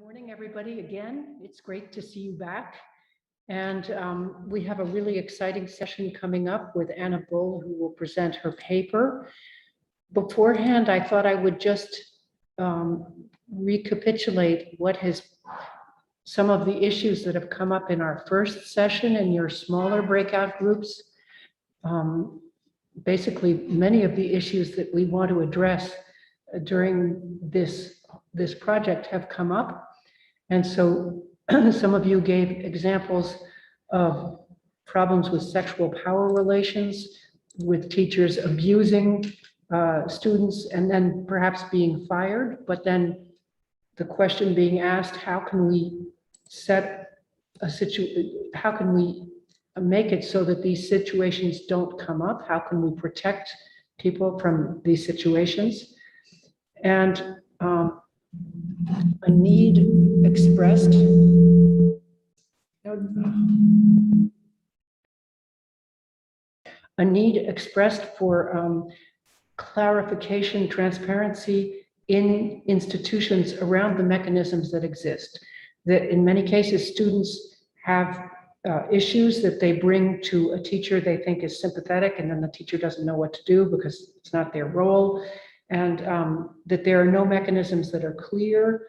morning, everybody. Again, it's great to see you back. And we have a really exciting session coming up with Anna Bull, who will present her paper. Beforehand, I thought I would just recapitulate some of the issues that have come up in our first session in your smaller breakout groups. Basically, many of the issues that we want to address during this project have come up. And so some of you gave examples of problems with sexual power relations, with teachers abusing students and then perhaps being fired. But then the question being asked, how can we how can we make it so that these situations don't come up? How can we protect people from these situations? And a need expressed for clarification, transparency in institutions around the mechanisms that exist. That in many cases, students have issues that they bring to a teacher they think is sympathetic, and then the teacher doesn't know what to do because it's not their role. And that there are no mechanisms that are clear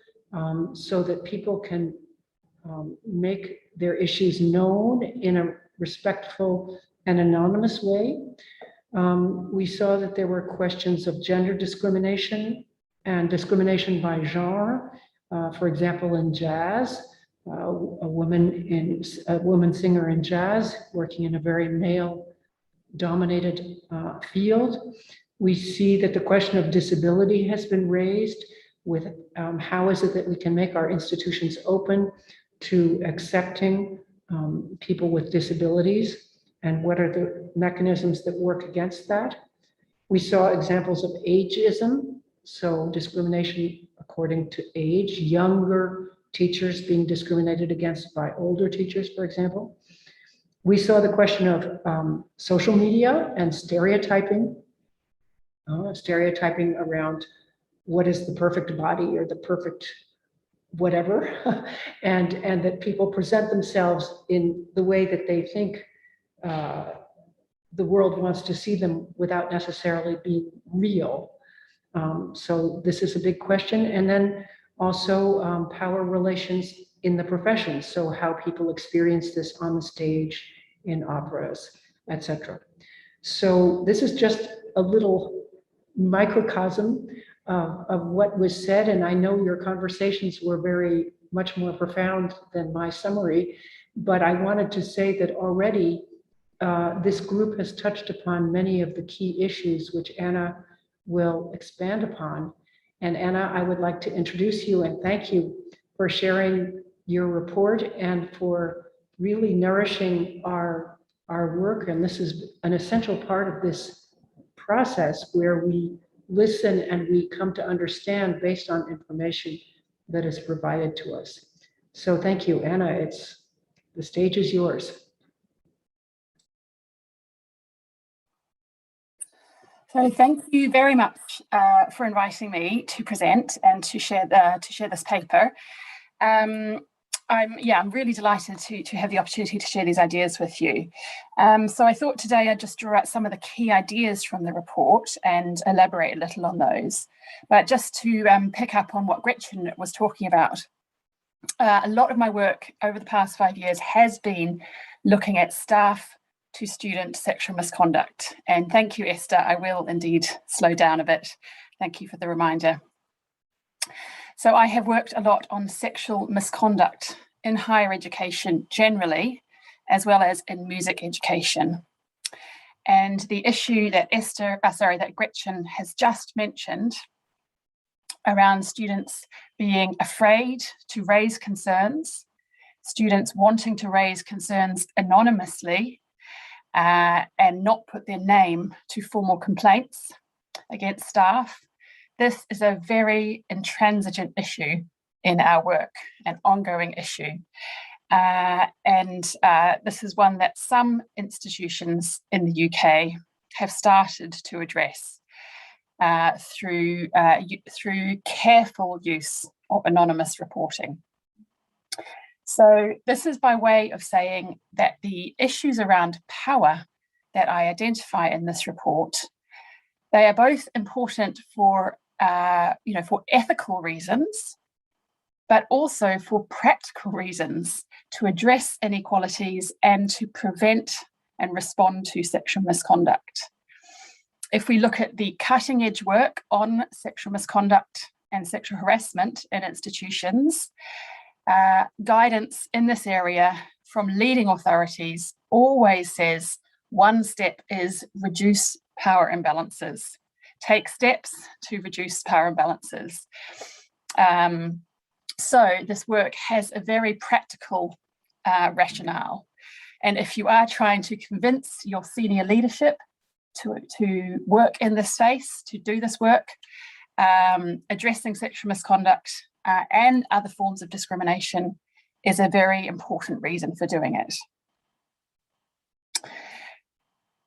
so that people can make their issues known in a respectful and anonymous way. We saw that there were questions of gender discrimination and discrimination by genre. For example, in jazz, a woman singer in jazz working in a very male-dominated field. We see that the question of disability has been raised with how is it that we can make our institutions open to accepting people with disabilities, and what are the mechanisms that work against that. We saw examples of ageism, so discrimination according to age, younger teachers being discriminated against by older teachers, for example. We saw the question of social media and stereotyping around what is the perfect body or the perfect whatever, and that people present themselves in the way that they think the world wants to see them without necessarily being real. So this is a big question. And then also power relations in the profession. So how people experience this on the stage, in operas, etc. So this is just a little microcosm of what was said, and I know your conversations were very much more profound than my summary, but I wanted to say that already this group has touched upon many of the key issues which Anna will expand upon. And Anna, I would like to introduce you and thank you for sharing your report and for really nourishing our work. And this is an essential part of this process where we listen and we come to understand based on information that is provided to us. So thank you, Anna. The stage is yours. So thank you very much for inviting me to present and to share this paper. I'm really delighted to have the opportunity to share these ideas with you. So I thought today I'd just draw out some of the key ideas from the report and elaborate a little on those. But just to pick up on what Gretchen was talking about, a lot of my work over the past 5 years has been looking at staff to student sexual misconduct. And thank you, Esther. I will indeed slow down a bit. Thank you for the reminder. So I have worked a lot on sexual misconduct in higher education generally, as well as in music education. And the issue that that Gretchen has just mentioned around students being afraid to raise concerns, students wanting to raise concerns anonymously and not put their name to formal complaints against staff. This is a very intransigent issue in our work, an ongoing issue. This is one that some institutions in the UK have started to address through careful use of anonymous reporting. So this is by way of saying that the issues around power that I identify in this report, they are both important for, for ethical reasons, but also for practical reasons to address inequalities and to prevent and respond to sexual misconduct. If we look at the cutting edge work on sexual misconduct and sexual harassment in institutions, guidance in this area from leading authorities always says one step is reduce power imbalances. Take steps to reduce power imbalances. So this work has a very practical rationale. And if you are trying to convince your senior leadership to work in this space, to do this work, addressing sexual misconduct and other forms of discrimination is a very important reason for doing it.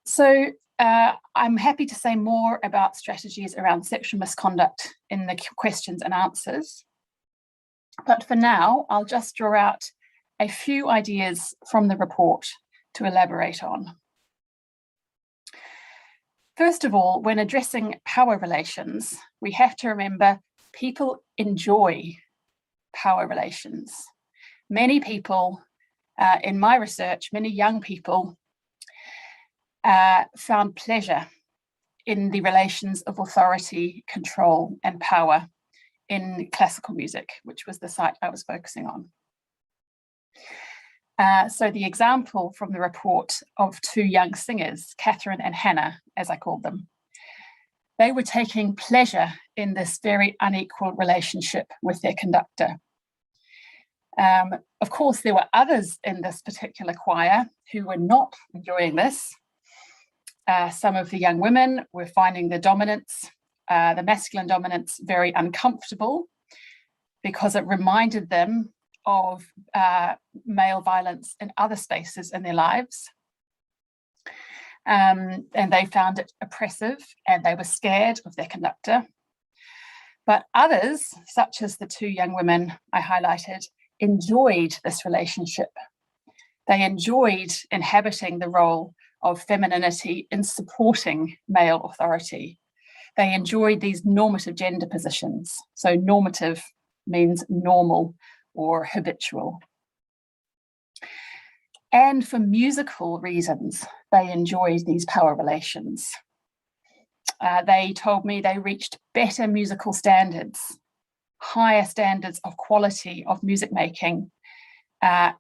So I'm happy to say more about strategies around sexual misconduct in the questions and answers. But for now, I'll just draw out a few ideas from the report to elaborate on. First of all, when addressing power relations, we have to remember people enjoy power relations. Many people in my research, many young people found pleasure in the relations of authority, control, and power in classical music, which was the site I was focusing on. So the example from the report of two young singers, Catherine and Hannah, as I called them, they were taking pleasure in this very unequal relationship with their conductor. Of course, there were others in this particular choir who were not enjoying this. Some of the young women were finding the dominance, the masculine dominance, very uncomfortable because it reminded them of male violence in other spaces in their lives. And they found it oppressive and they were scared of their conductor. But others, such as the two young women I highlighted, enjoyed this relationship. They enjoyed inhabiting the role of femininity in supporting male authority. They enjoyed these normative gender positions. So normative means normal or habitual. And for musical reasons, they enjoyed these power relations. They told me they reached better musical standards, higher standards of quality of music making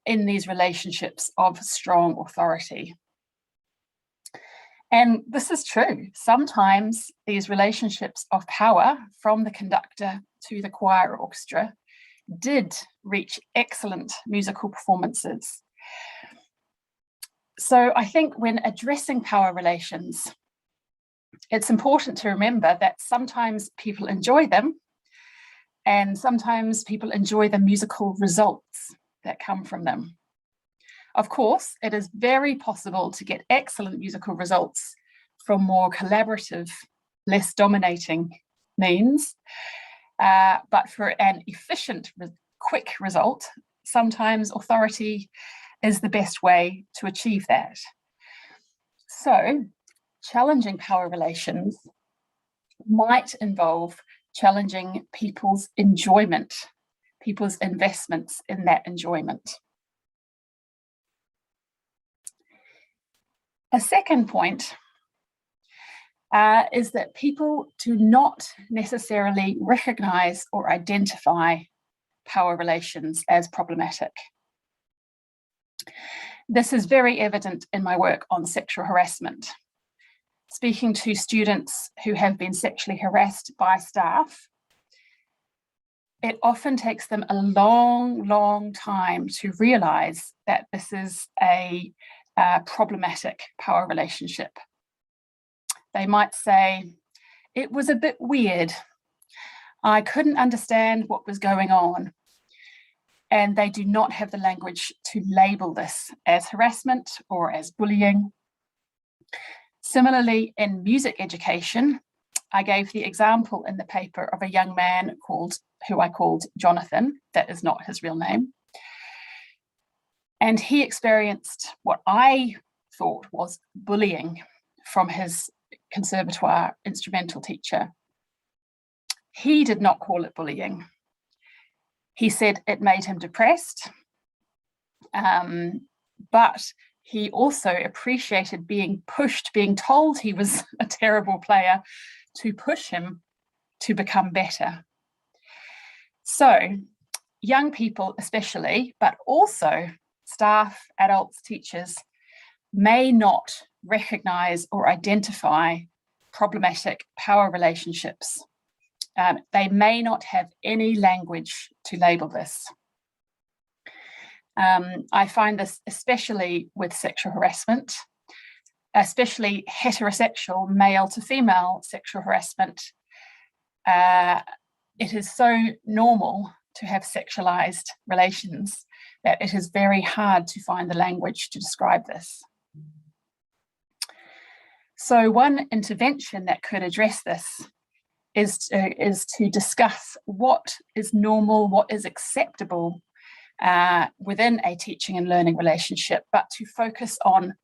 in these relationships of strong authority. And this is true. Sometimes these relationships of power from the conductor to the choir or orchestra did reach excellent musical performances. So I think when addressing power relations, it's important to remember that sometimes people enjoy them and sometimes people enjoy the musical results that come from them. Of course, it is very possible to get excellent musical results from more collaborative, less dominating means, but for an efficient, quick result, sometimes authority is the best way to achieve that. So, challenging power relations might involve challenging people's enjoyment, people's investments in that enjoyment. A second point is that people do not necessarily recognize or identify power relations as problematic. This is very evident in my work on sexual harassment. Speaking to students who have been sexually harassed by staff, it often takes them a long, long time to realize that this is a problematic power relationship. They might say, it was a bit weird. I couldn't understand what was going on. And they do not have the language to label this as harassment or as bullying. Similarly, in music education, I gave the example in the paper of a young man who I called Jonathan. That is not his real name. And he experienced what I thought was bullying from his Conservatoire instrumental teacher. He did not call it bullying. He said it made him depressed, but he also appreciated being pushed, being told he was a terrible player, to push him to become better. So young people especially, but also staff, adults, teachers, may not recognize or identify problematic power relationships. They may not have any language to label this. I find this especially with sexual harassment, especially heterosexual male to female sexual harassment. It is so normal to have sexualized relations that it is very hard to find the language to describe this. So one intervention that could address this is to discuss what is normal, what is acceptable within a teaching and learning relationship, but to focus on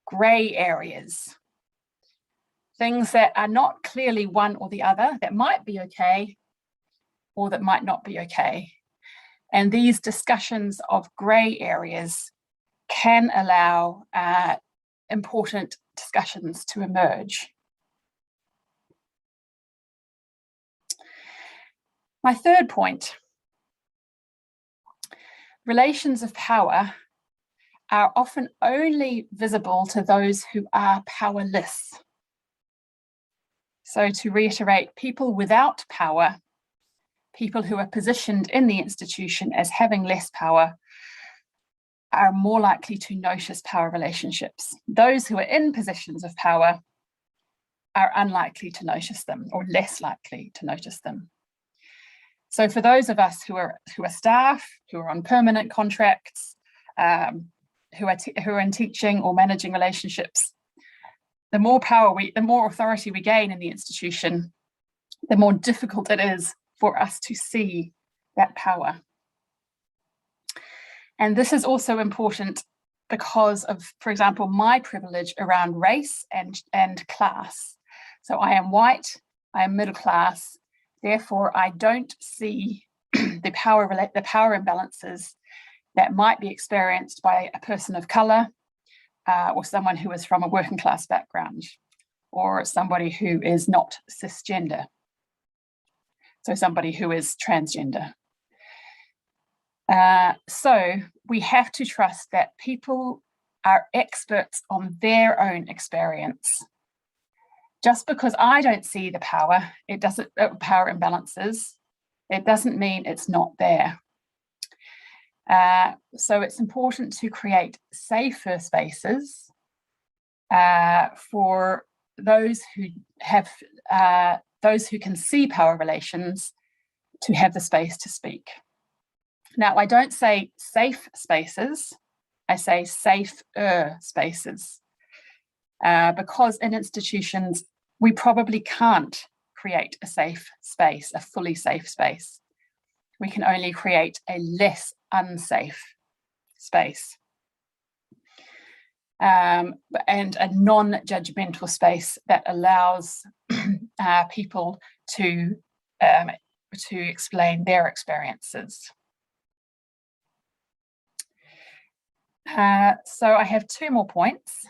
grey areas, things that are not clearly one or the other, that might be okay or that might not be okay. And these discussions of grey areas can allow important discussions to emerge. My third point, relations of power are often only visible to those who are powerless. So to reiterate, people without power, people who are positioned in the institution as having less power, are more likely to notice power relationships. Those who are in positions of power are unlikely to notice them, or less likely to notice them. So for those of us who are staff, who are on permanent contracts, who are in teaching or managing relationships, the more authority we gain in the institution, the more difficult it is for us to see that power. And this is also important because of, for example, my privilege around race and class. So I am white, I am middle class, therefore I don't see the power imbalances that might be experienced by a person of colour or someone who is from a working class background, or somebody who is not cisgender, so somebody who is transgender. So we have to trust that people are experts on their own experience. Just because I don't see the power, power imbalances, it doesn't mean it's not there. So it's important to create safer spaces for those who can see power relations to have the space to speak. Now, I don't say safe spaces, I say safer spaces, because in institutions, we probably can't create a safe space, a fully safe space. We can only create a less unsafe space, and a non-judgmental space that allows people to explain their experiences. So I have two more points.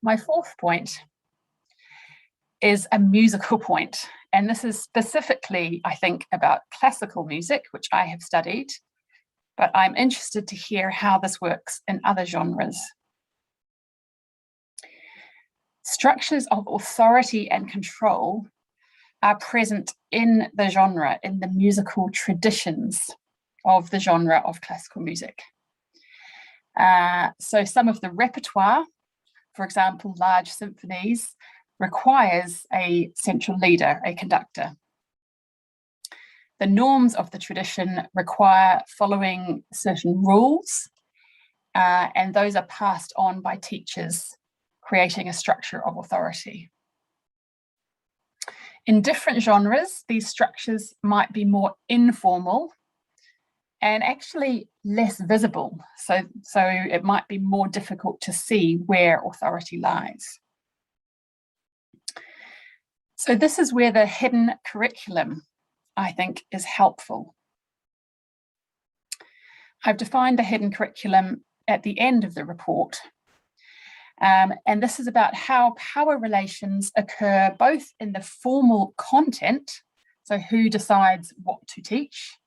My fourth point is a musical point, and this is specifically, I think, about classical music, which I have studied, but I'm interested to hear how this works in other genres. Structures of authority and control are present in the genre, in the musical traditions of the genre of classical music. So some of the repertoire, for example, large symphonies, requires a central leader, a conductor. The norms of the tradition require following certain rules, and those are passed on by teachers, creating a structure of authority. In different genres, these structures might be more informal and actually less visible. So it might be more difficult to see where authority lies. So this is where the hidden curriculum, I think, is helpful. I've defined the hidden curriculum at the end of the report. And this is about how power relations occur both in the formal content, so who decides what to teach,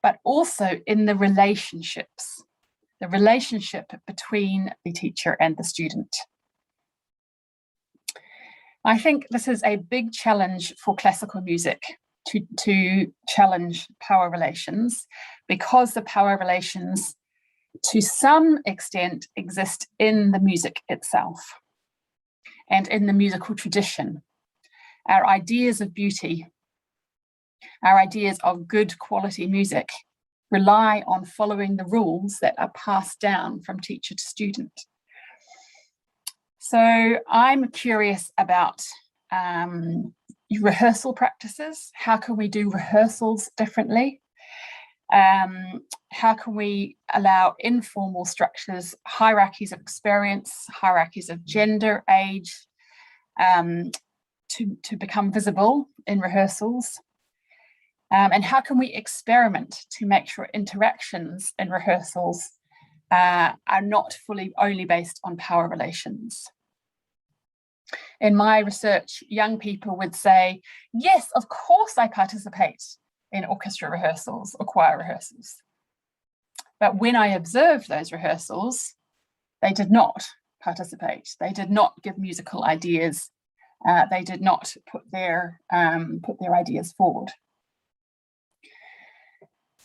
but also in the relationships, the relationship between the teacher and the student. I think this is a big challenge for classical music to challenge power relations, because the power relations to some extent exist in the music itself and in the musical tradition. Our ideas of beauty, our ideas of good quality music rely on following the rules that are passed down from teacher to student. So I'm curious about rehearsal practices. How can we do rehearsals differently? How can we allow informal structures, hierarchies of experience, hierarchies of gender, age, to become visible in rehearsals? And how can we experiment to make sure interactions in rehearsals are not fully only based on power relations? In my research, young people would say, yes, of course I participate in orchestra rehearsals or choir rehearsals. But when I observed those rehearsals, they did not participate. They did not give musical ideas. They did not put their ideas forward.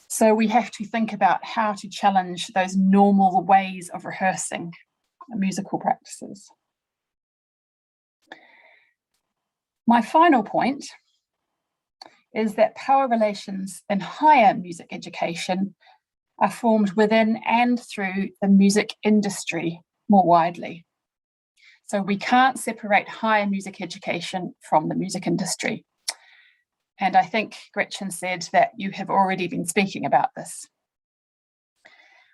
So we have to think about how to challenge those normal ways of rehearsing musical practices. My final point is that power relations in higher music education are formed within and through the music industry more widely. So we can't separate higher music education from the music industry. And I think Gretchen said that you have already been speaking about this.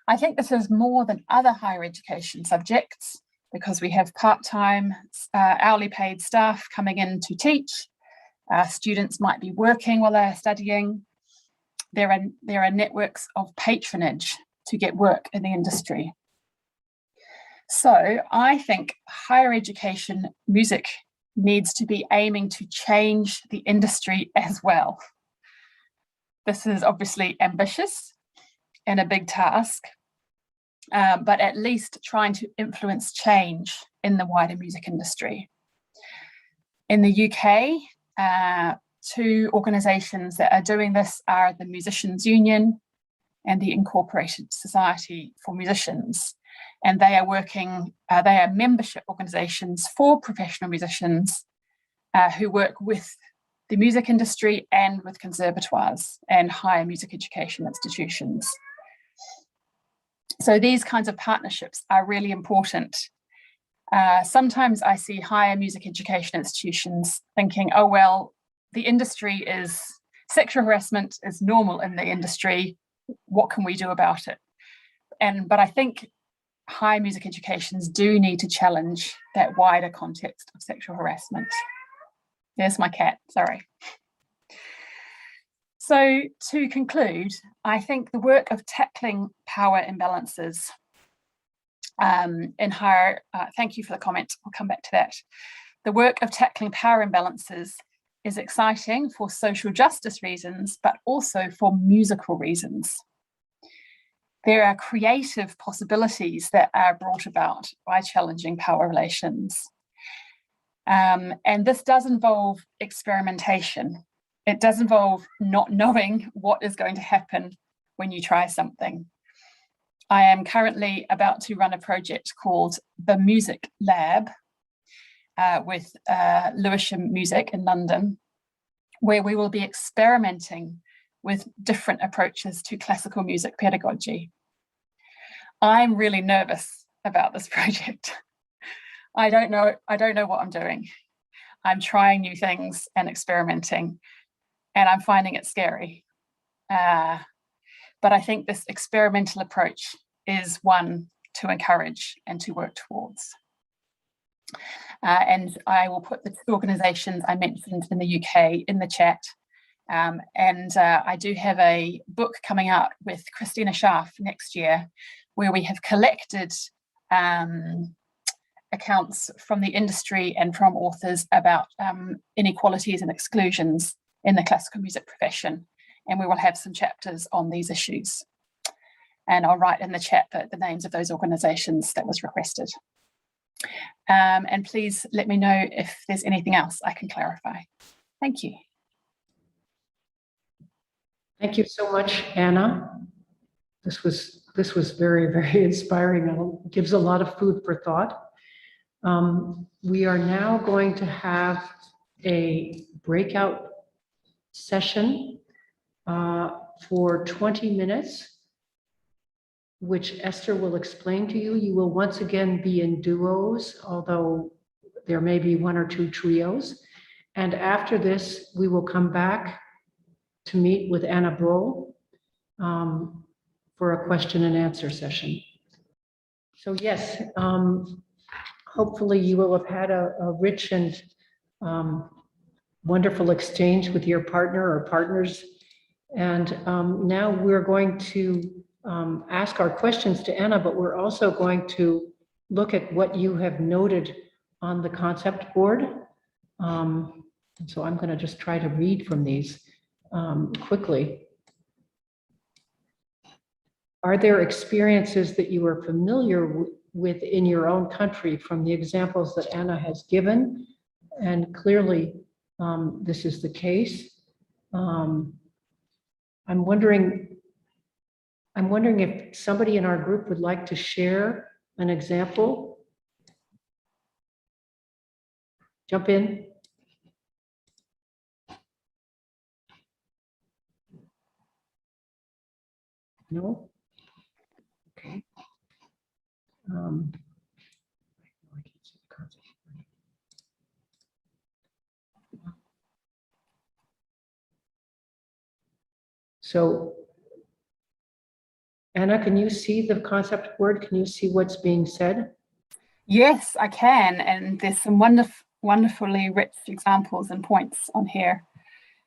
I think this is more than other higher education subjects, because we have part-time, hourly paid staff coming in to teach. Students might be working while they're studying. There are networks of patronage to get work in the industry. So I think higher education music needs to be aiming to change the industry as well. This is obviously ambitious and a big task, but at least trying to influence change in the wider music industry. In the UK, two organisations that are doing this are the Musicians Union and the Incorporated Society for Musicians. And they are working, they are membership organisations for professional musicians who work with the music industry and with conservatoires and higher music education institutions. So these kinds of partnerships are really important. Sometimes I see higher music education institutions thinking, oh, well, the industry is, sexual harassment is normal in the industry. What can we do about it? But I think higher music educations do need to challenge that wider context of sexual harassment. There's my cat, sorry. So to conclude, I think the work of tackling power imbalances in higher, thank you for the comment, I'll come back to that. The work of tackling power imbalances is exciting for social justice reasons, but also for musical reasons. There are creative possibilities that are brought about by challenging power relations. And this does involve experimentation. It does involve not knowing what is going to happen when you try something. I am currently about to run a project called the Music Lab with Lewisham Music in London, where we will be experimenting with different approaches to classical music pedagogy. I'm really nervous about this project. I don't know what I'm doing. I'm trying new things and experimenting, and I'm finding it scary. But I think this experimental approach is one to encourage and to work towards. And I will put the two organisations I mentioned in the UK in the chat. I do have a book coming out with Christina Schaaf next year, where we have collected accounts from the industry and from authors about inequalities and exclusions in the classical music profession. And we will have some chapters on these issues. And I'll write in the chat the names of those organisations that was requested. And please let me know if there's anything else I can clarify. Thank you. Thank you so much, Anna. This was very, very inspiring and gives a lot of food for thought. We are now going to have a breakout session for 20 minutes, which Esther will explain to you. You will once again be in duos, although there may be one or two trios. And after this, we will come back to meet with Anna Brohl for a question and answer session. So yes, hopefully you will have had a rich and wonderful exchange with your partner or partners. And now we're going to ask our questions to Anna, but we're also going to look at what you have noted on the concept board. So I'm going to just try to read from these quickly. Are there experiences that you are familiar with in your own country from the examples that Anna has given? And clearly, this is the case. I'm wondering if somebody in our group would like to share an example. Jump in. No? Okay. I can't see the concept. So, Anna, can you see the concept board? Can you see what's being said? Yes, I can. And there's some wonderfully rich examples and points on here.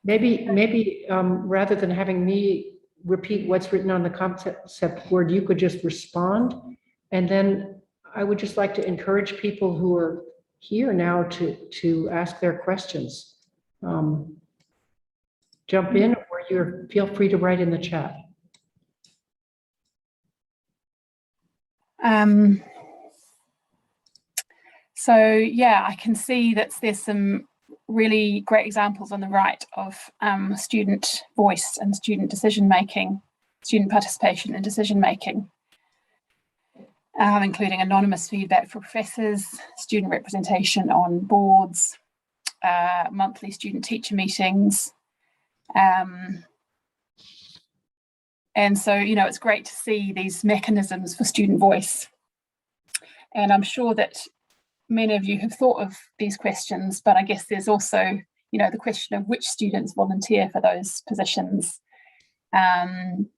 Maybe rather than having me repeat what's written on the concept board, you could just respond. And then I would just like to encourage people who are here now to ask their questions. Jump in, or feel free to write in the chat. So yeah, I can see that there's some really great examples on the right of student voice and student decision-making, student participation in decision-making, including anonymous feedback for professors, student representation on boards, monthly student-teacher meetings. And so, it's great to see these mechanisms for student voice. And I'm sure that many of you have thought of these questions, but I guess there's also, the question of which students volunteer for those positions, and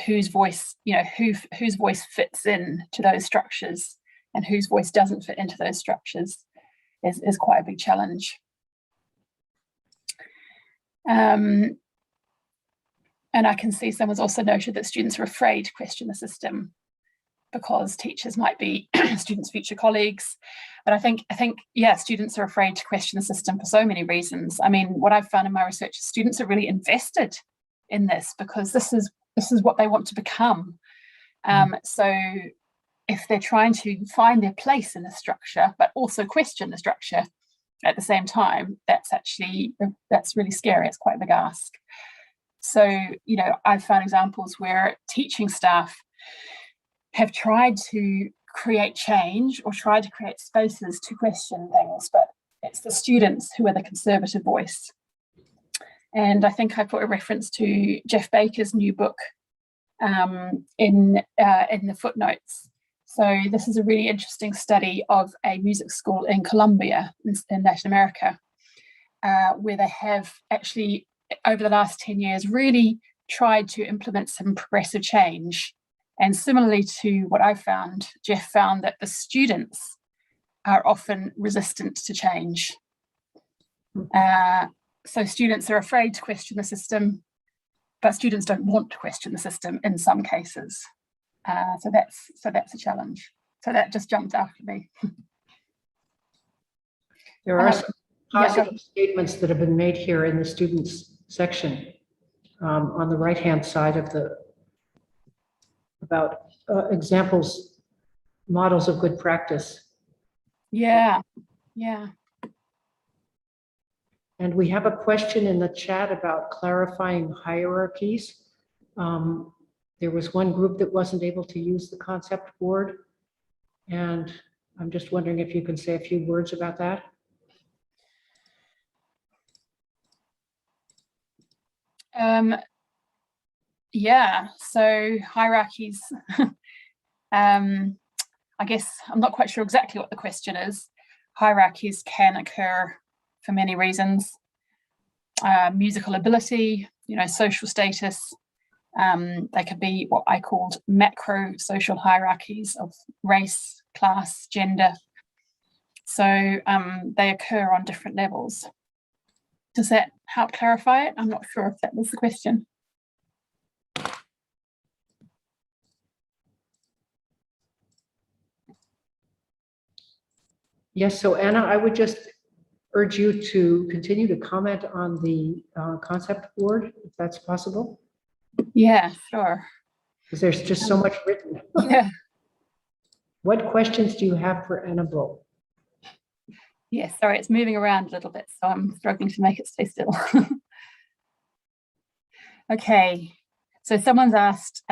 whose voice, whose voice fits in to those structures and whose voice doesn't fit into those structures is quite a big challenge. And I can see someone's also noted that students are afraid to question the system because teachers might be students' future colleagues. But I think, yeah, students are afraid to question the system for so many reasons. I mean, what I've found in my research is students are really invested in this because this is what they want to become. So if they're trying to find their place in the structure, but also question the structure at the same time, that's really scary. It's quite a big ask. So, I've found examples where teaching staff have tried to create change or tried to create spaces to question things, but it's the students who are the conservative voice. And I think I put a reference to Jeff Baker's new book in the footnotes. So this is a really interesting study of a music school in Colombia, in Latin America, where they have actually, over the last 10 years, really tried to implement some progressive change. And similarly to what I found, Jeff found that the students are often resistant to change. So students are afraid to question the system, but students don't want to question the system in some cases. So that's a challenge. So that just jumped out at me. There are some positive statements that have been made here in the students section on the right-hand side of about examples, models of good practice. Yeah. And we have a question in the chat about clarifying hierarchies. There was one group that wasn't able to use the concept board, and I'm just wondering if you can say a few words about that. Yeah, so hierarchies, I guess I'm not quite sure exactly what the question is. Hierarchies can occur for many reasons. Musical ability, social status. They could be what I called macro social hierarchies of race, class, gender. So they occur on different levels. Does that help clarify it? I'm not sure if that was the question. Yes, so Anna, I would just urge you to continue to comment on the concept board, if that's possible. Yeah, sure. Because there's just so much written. Yeah. What questions do you have for Annabelle? Yeah, sorry, it's moving around a little bit, so I'm struggling to make it stay still. Okay, so someone's asked,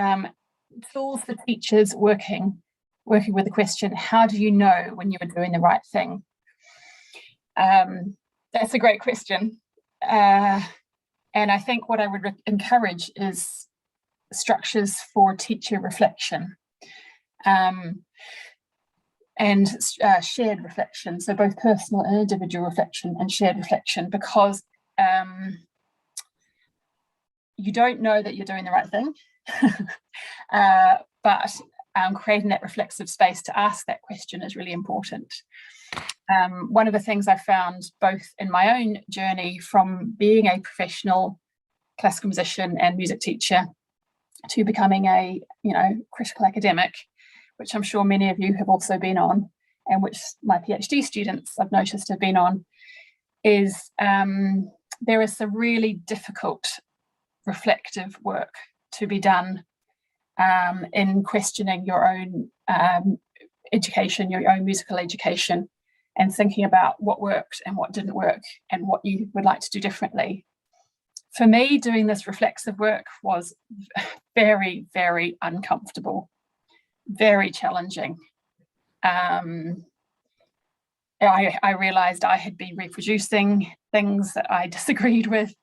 tools for teachers working with the question, how do you know when you are doing the right thing? That's a great question. And I think what I would encourage is structures for teacher reflection and shared reflection. So both personal and individual reflection and shared reflection, because you don't know that you're doing the right thing, but creating that reflexive space to ask that question is really important. One of the things I found both in my own journey from being a professional classical musician and music teacher to becoming a critical academic, which I'm sure many of you have also been on, and which my PhD students I've noticed have been on, is there is some really difficult reflective work to be done in questioning your own education, your own musical education, and thinking about what worked and what didn't work and what you would like to do differently. For me, doing this reflexive work was very, very uncomfortable, very challenging. I realized I had been reproducing things that I disagreed with.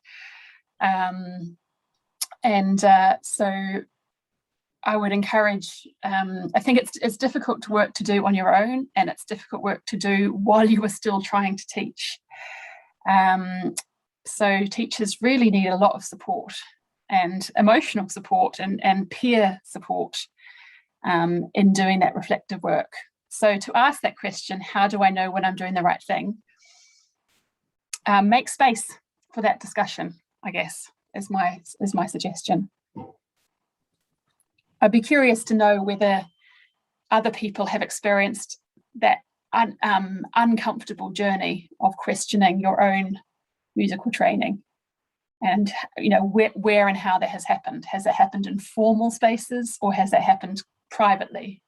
So I would encourage, I think it's difficult work to do on your own, and it's difficult work to do while you are still trying to teach. So teachers really need a lot of support and emotional support and peer support in doing that reflective work. So to ask that question, how do I know when I'm doing the right thing? Make space for that discussion, I guess, is my suggestion. I'd be curious to know whether other people have experienced that uncomfortable journey of questioning your own musical training, and where and how that has happened. Has it happened in formal spaces, or has it happened privately?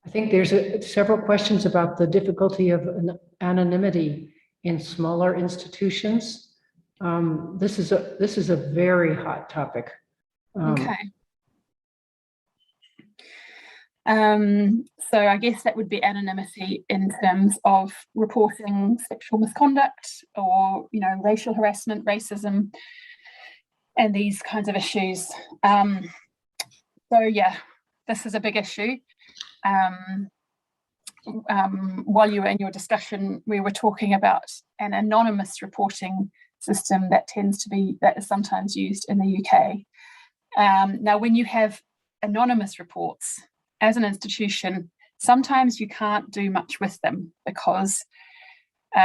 I think there's several questions about the difficulty of anonymity in smaller institutions. This is a very hot topic. Okay. So I guess that would be anonymity in terms of reporting sexual misconduct or racial harassment, racism. and these kinds of issues. So yeah, this is a big issue. While you were in your discussion, we were talking about an anonymous reporting system that is sometimes used in the UK. Now, when you have anonymous reports as an institution, sometimes you can't do much with them, because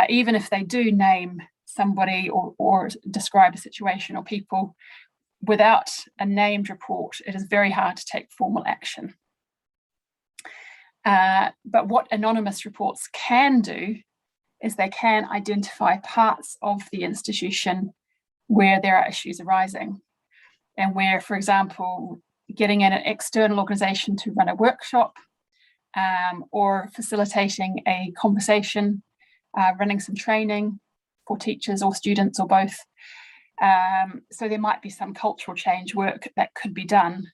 even if they do name somebody or describe a situation or people, without a named report, it is very hard to take formal action. But what anonymous reports can do is they can identify parts of the institution where there are issues arising, and where, for example, getting in an external organisation to run a workshop, or facilitating a conversation, running some training for teachers or students or both. So there might be some cultural change work that could be done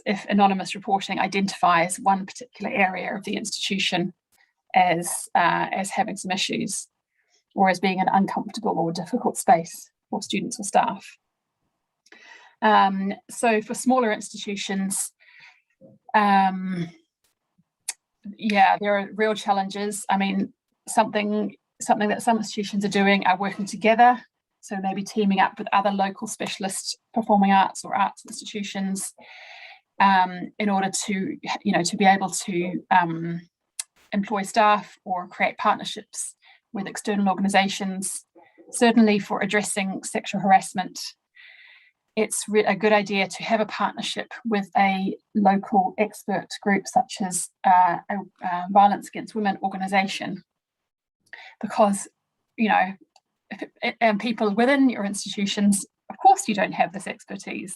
if anonymous reporting identifies one particular area of the institution as having some issues, or as being an uncomfortable or difficult space for students or staff. So for smaller institutions, yeah, there are real challenges. I mean, something that some institutions are doing are working together. So maybe teaming up with other local specialist performing arts or arts institutions, in order to, to be able to employ staff or create partnerships with external organisations. Certainly for addressing sexual harassment, it's a good idea to have a partnership with a local expert group, such as a violence against women organisation, because, and people within your institutions, of course, you don't have this expertise.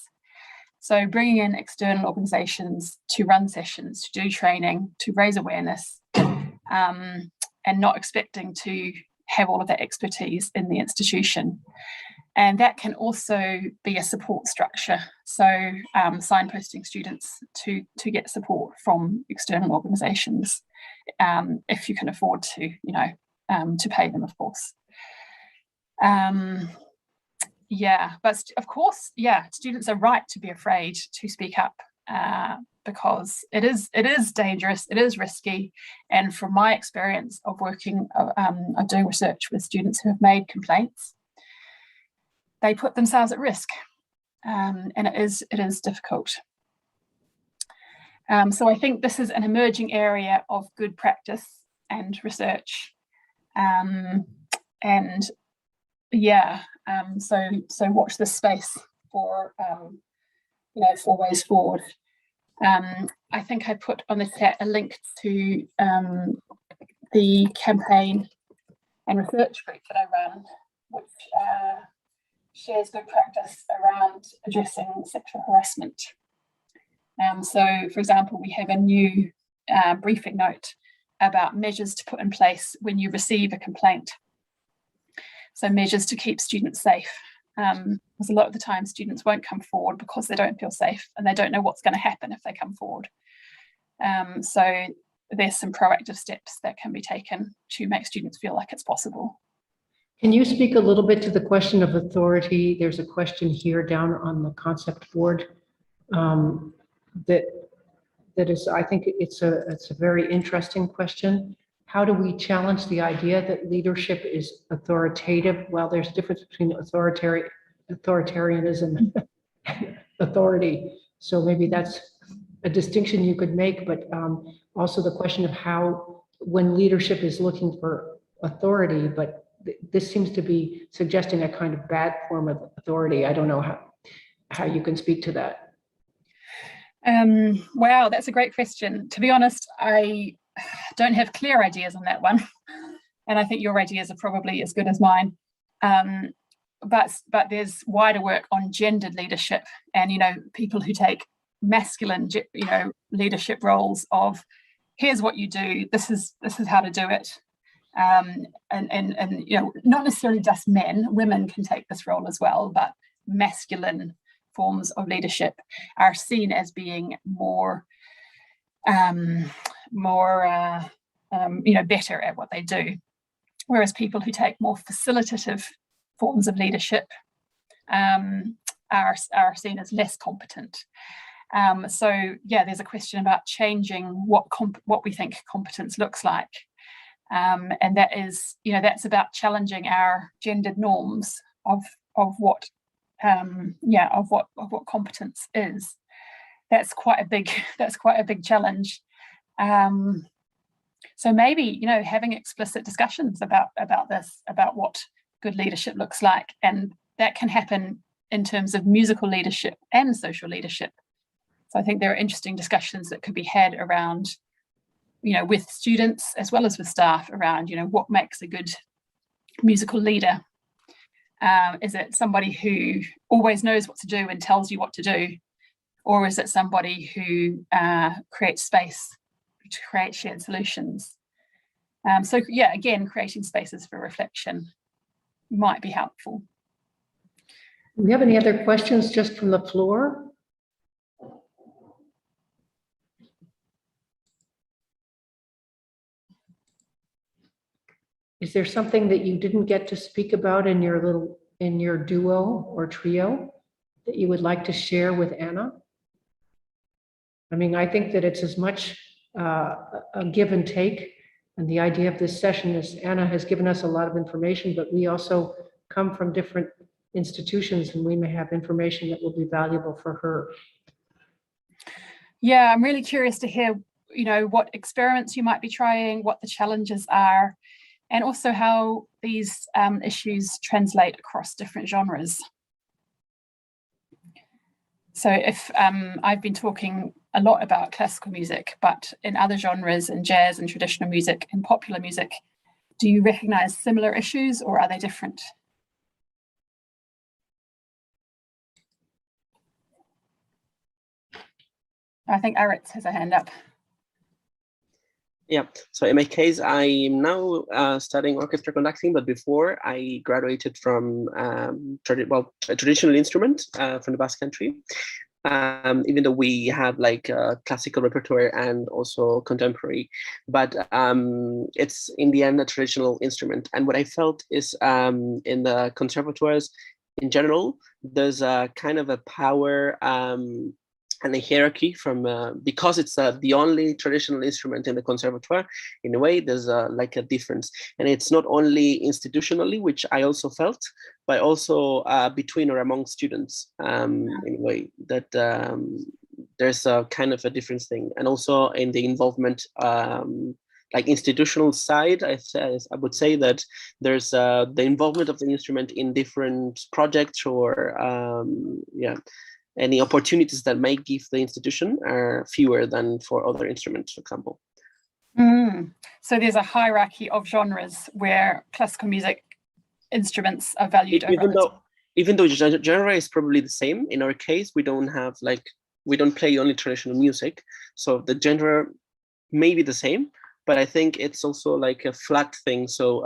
So bringing in external organisations to run sessions, to do training, to raise awareness, and not expecting to have all of that expertise in the institution. And that can also be a support structure. So signposting students to get support from external organisations, if you can afford to, to pay them, of course. Yeah, but of course, yeah, students are right to be afraid to speak up, because it is dangerous, it is risky. And from my experience of working, of doing research with students who have made complaints, they put themselves at risk, and it is difficult. So I think this is an emerging area of good practice and research, and yeah, so watch this space for for ways forward. I think I put on the chat a link to the campaign and research group that I run, which shares good practice around addressing sexual harassment. So, for example, we have a new briefing note about measures to put in place when you receive a complaint. So measures to keep students safe, because a lot of the time students won't come forward because they don't feel safe and they don't know what's going to happen if they come forward. So there's some proactive steps that can be taken to make students feel like it's possible. Can you speak a little bit to the question of authority? There's a question here down on the concept board that is, I think it's a very interesting question. How do we challenge the idea that leadership is authoritative? Well, there's a difference between authoritarianism and authority. So maybe that's a distinction you could make, but also the question of how, when leadership is looking for authority, but this seems to be suggesting a kind of bad form of authority. I don't know how you can speak to that. Wow, that's a great question. To be honest, I don't have clear ideas on that one, and I think your ideas are probably as good as mine. But there's wider work on gendered leadership, and people who take masculine leadership roles of, here's what you do, this is how to do it, and not necessarily just men. Women can take this role as well, but masculine forms of leadership are seen as being more better at what they do, whereas people who take more facilitative forms of leadership, are seen as less competent. So yeah, there's a question about changing what we think competence looks like, and that is, that's about challenging our gendered norms of what competence is. That's quite a big challenge. So maybe, having explicit discussions about this, about what good leadership looks like, and that can happen in terms of musical leadership and social leadership. So I think there are interesting discussions that could be had around, with students as well as with staff around, what makes a good musical leader. Is it somebody who always knows what to do and tells you what to do? Or is it somebody who creates space to create shared solutions? So yeah, again, creating spaces for reflection might be helpful. Do we have any other questions just from the floor? Is there something that you didn't get to speak about in your duo or trio that you would like to share with Anna? I mean, I think that it's as much a give and take. And the idea of this session is Anna has given us a lot of information, but we also come from different institutions and we may have information that will be valuable for her. Yeah, I'm really curious to hear, what experiments you might be trying, what the challenges are, and also how these issues translate across different genres. So if I've been talking a lot about classical music, but in other genres, in jazz and traditional music and popular music, do you recognize similar issues or are they different? I think Aritz has a hand up. Yeah, so in my case, I'm now studying orchestra conducting, but before I graduated from a traditional instrument from the Basque Country. Even though we have like a classical repertoire and also contemporary, but it's in the end a traditional instrument. And what I felt is in the conservatoires in general, there's a kind of a power and a hierarchy from because it's the only traditional instrument in the conservatoire. In a way, there's like a difference, and it's not only institutionally, which I also felt, but also between or among students. In a way that there's a kind of a different thing, and also in the involvement. Like institutional side, I would say that there's the involvement of the instrument in different projects or any opportunities that may give the institution are fewer than for other instruments, for example. So there's a hierarchy of genres where classical music instruments are valued even though genre is probably the same. In our case, we don't play only traditional music, so the genre may be the same, but I think it's also like a flat thing, so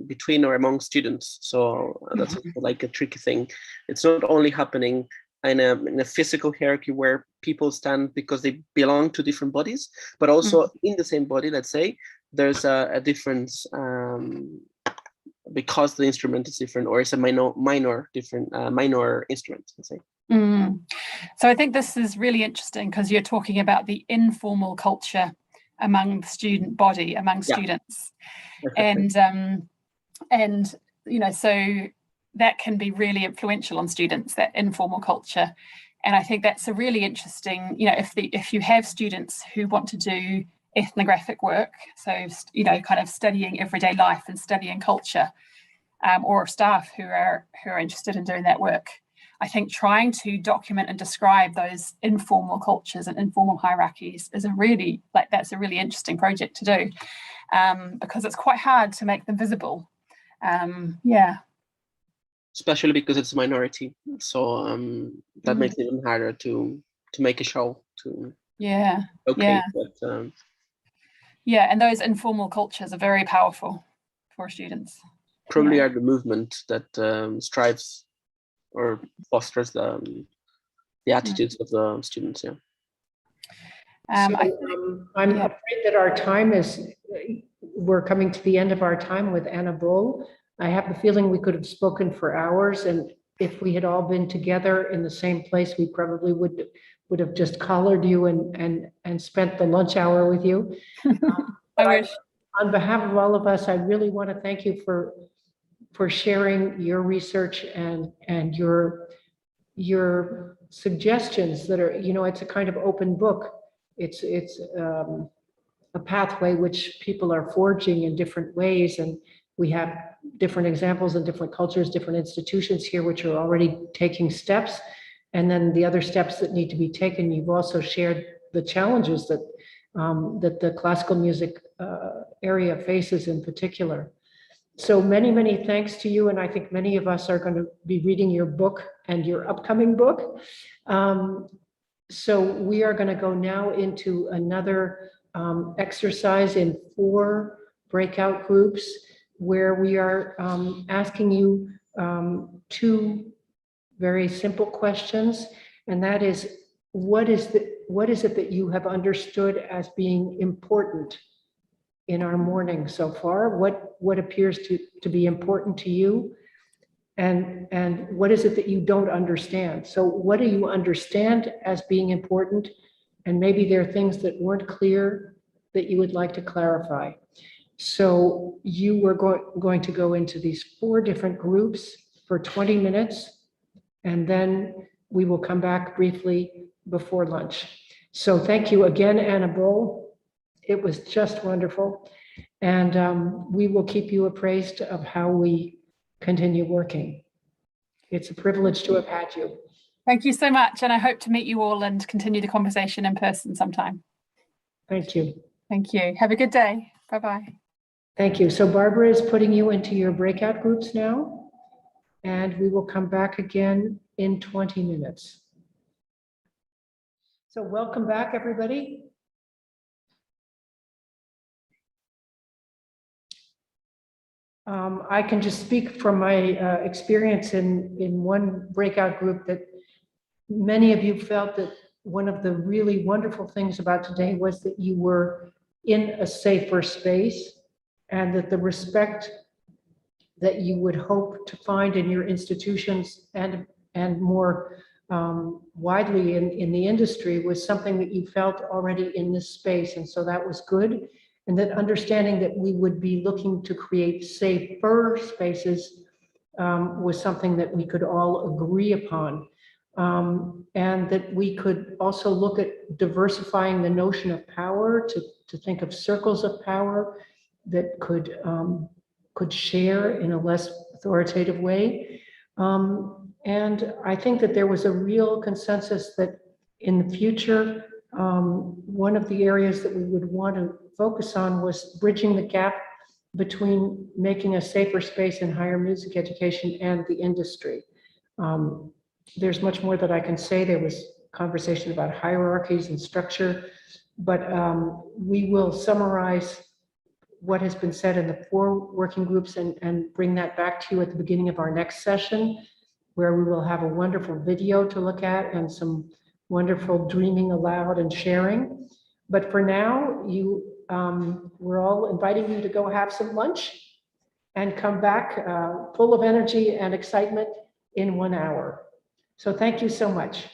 between or among students. So that's like a tricky thing. It's not only happening in a physical hierarchy where people stand because they belong to different bodies, but also in the same body, let's say, there's a difference because the instrument is different, or it's a minor instrument, let's say. So I think this is really interesting because you're talking about the informal culture among the student body, among students. And so that can be really influential on students, that informal culture. And I think that's a really interesting, if you have students who want to do ethnographic work, so, kind of studying everyday life and studying culture, or staff who are interested in doing that work, I think trying to document and describe those informal cultures and informal hierarchies is that's a really interesting project to do, because it's quite hard to make them visible. Especially because it's a minority, so that makes it even harder to make a show. And those informal cultures are very powerful for students. Probably are the movement that strives or fosters the attitudes of the students. I'm afraid that our time we're coming to the end of our time with Anna Bull. I have the feeling we could have spoken for hours, and if we had all been together in the same place, we probably would have just collared you and spent the lunch hour with you. I wish. On behalf of all of us, I really want to thank you for sharing your research and your suggestions that are, it's a kind of open book. It's a pathway which people are forging in different ways, and we have different examples in different cultures, different institutions here which are already taking steps, and then the other steps that need to be taken. You've also shared the challenges that the classical music area faces in particular. So many thanks to you, and I think many of us are going to be reading your book and your upcoming book. So we are going to go now into another exercise in 4 breakout groups where we are asking you 2 very simple questions, and that is, what is it that you have understood as being important in our morning so far? What appears to be important to you? And what is it that you don't understand? So what do you understand as being important? And maybe there are things that weren't clear that you would like to clarify. So you were going to go into these 4 different groups for 20 minutes, and then we will come back briefly before lunch. So thank you again, Anna Bull. It was just wonderful. And we will keep you appraised of how we continue working. It's a privilege to have had you. Thank you so much. And I hope to meet you all and continue the conversation in person sometime. Thank you. Thank you. Have a good day. Bye-bye. Thank you. So Barbara is putting you into your breakout groups now, and we will come back again in 20 minutes. So welcome back, everybody. I can just speak from my experience in one breakout group that many of you felt that one of the really wonderful things about today was that you were in a safer space, and that the respect that you would hope to find in your institutions and more widely in the industry was something that you felt already in this space. And so that was good. And that understanding that we would be looking to create safer spaces was something that we could all agree upon. And that we could also look at diversifying the notion of power to think of circles of power that could share in a less authoritative way. And I think that there was a real consensus that in the future, one of the areas that we would want to focus on was bridging the gap between making a safer space in higher music education and the industry. There's much more that I can say. There was conversation about hierarchies and structure, but we will summarize what has been said in the 4 working groups and bring that back to you at the beginning of our next session, where we will have a wonderful video to look at and some wonderful dreaming aloud and sharing. But for now, we're all inviting you to go have some lunch and come back full of energy and excitement in 1 hour. So thank you so much.